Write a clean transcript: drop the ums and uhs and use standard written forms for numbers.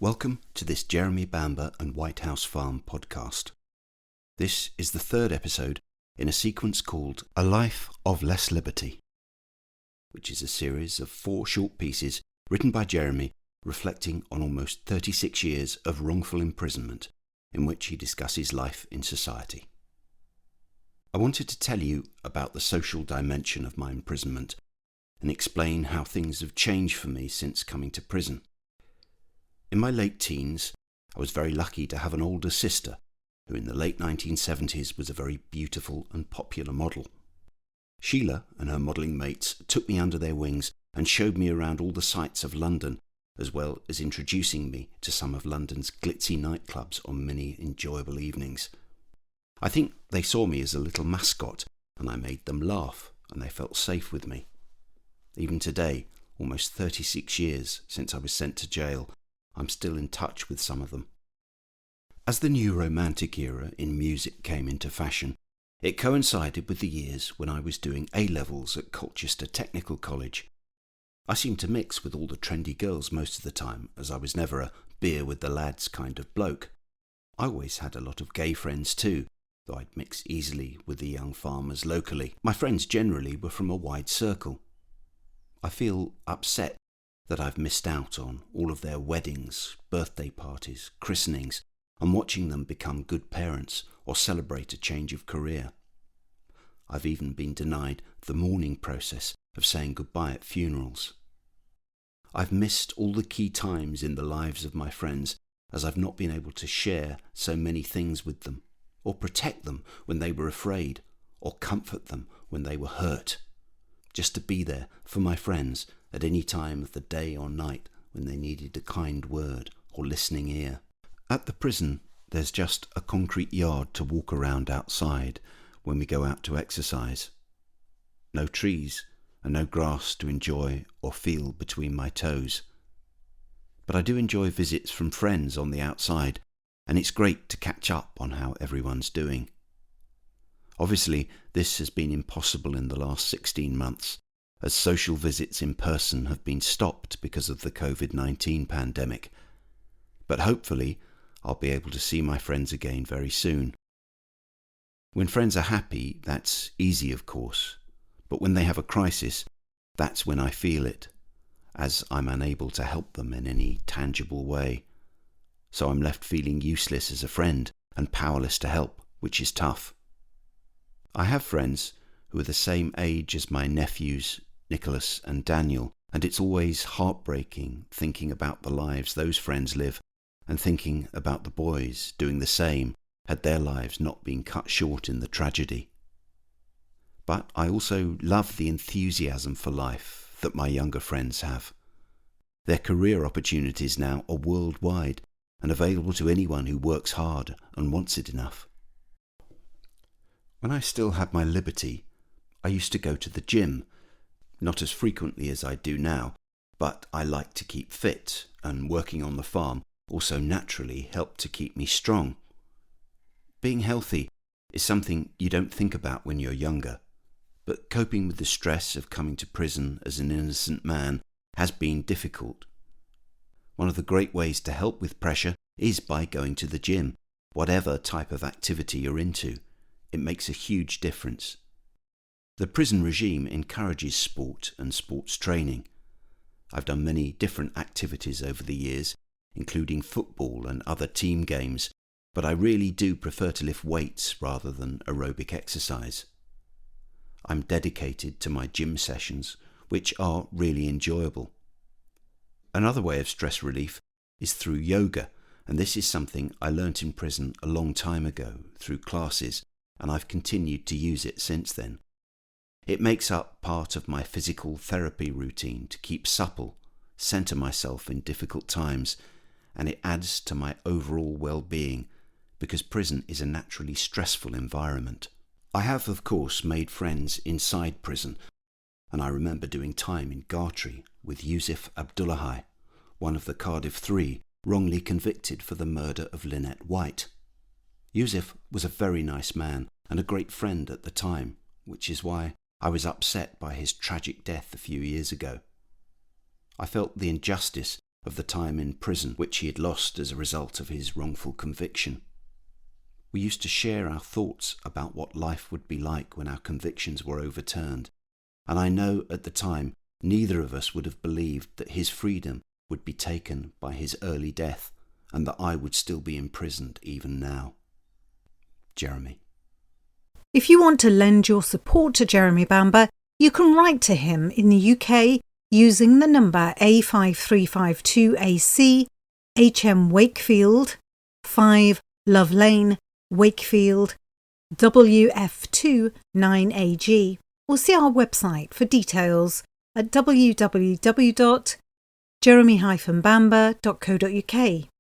Welcome to this Jeremy Bamber and White House Farm podcast. This is the third episode in a sequence called A Life of Less Liberty, which is a series of 4 short pieces written by Jeremy reflecting on almost 36 years of wrongful imprisonment in which he discusses life in society. I wanted to tell you about the social dimension of my imprisonment and explain how things have changed for me since coming to prison. In my late teens, I was very lucky to have an older sister who in the late 1970s was a very beautiful and popular model. Sheila and her modelling mates took me under their wings and showed me around all the sights of London, as well as introducing me to some of London's glitzy nightclubs on many enjoyable evenings. I think they saw me as a little mascot, and I made them laugh, and they felt safe with me. Even today, almost 36 years since I was sent to jail, I'm still in touch with some of them. As the new romantic era in music came into fashion, it coincided with the years when I was doing A-levels at Colchester Technical College. I seemed to mix with all the trendy girls most of the time, as I was never a beer with the lads kind of bloke. I always had a lot of gay friends too, though I'd mix easily with the young farmers locally. My friends generally were from a wide circle. I feel upset that I've missed out on all of their weddings, birthday parties, christenings, and watching them become good parents or celebrate a change of career. I've even been denied the mourning process of saying goodbye at funerals. I've missed all the key times in the lives of my friends as I've not been able to share so many things with them, or protect them when they were afraid, or comfort them when they were hurt. Just to be there for my friends at any time of the day or night when they needed a kind word or listening ear. At the prison, there's just a concrete yard to walk around outside when we go out to exercise. No trees and no grass to enjoy or feel between my toes. But I do enjoy visits from friends on the outside, and it's great to catch up on how everyone's doing. Obviously, this has been impossible in the last 16 months, as social visits in person have been stopped because of the COVID-19 pandemic. But hopefully, I'll be able to see my friends again very soon. When friends are happy, that's easy of course, but when they have a crisis, that's when I feel it, as I'm unable to help them in any tangible way. So I'm left feeling useless as a friend and powerless to help, which is tough. I have friends who are the same age as my nephews, Nicholas and Daniel, and it's always heartbreaking thinking about the lives those friends live and thinking about the boys doing the same had their lives not been cut short in the tragedy. But I also love the enthusiasm for life that my younger friends have. Their career opportunities now are worldwide and available to anyone who works hard and wants it enough. When I still had my liberty, I used to go to the gym, not as frequently as I do now, but I like to keep fit, and working on the farm also naturally helped to keep me strong. Being healthy is something you don't think about when you're younger, but coping with the stress of coming to prison as an innocent man has been difficult. One of the great ways to help with pressure is by going to the gym, whatever type of activity you're into. It makes a huge difference. The prison regime encourages sport and sports training. I've done many different activities over the years, including football and other team games, but I really do prefer to lift weights rather than aerobic exercise. I'm dedicated to my gym sessions, which are really enjoyable. Another way of stress relief is through yoga, and this is something I learnt in prison a long time ago through classes, and I've continued to use it since then. It makes up part of my physical therapy routine to keep supple, centre myself in difficult times, and it adds to my overall well-being because prison is a naturally stressful environment. I have, of course, made friends inside prison, and I remember doing time in Gartree with Yusuf Abdullahi, one of the Cardiff Three, wrongly convicted for the murder of Lynette White. Yusuf was a very nice man and a great friend at the time, which is why I was upset by his tragic death a few years ago. I felt the injustice of the time in prison which he had lost as a result of his wrongful conviction. We used to share our thoughts about what life would be like when our convictions were overturned, and I know at the time neither of us would have believed that his freedom would be taken by his early death and that I would still be imprisoned even now. Jeremy. If you want to lend your support to Jeremy Bamber, you can write to him in the UK using the number A5352AC, HM Wakefield, 5 Love Lane, Wakefield, WF2 9AG, or see our website for details at www.jeremy-bamber.co.uk.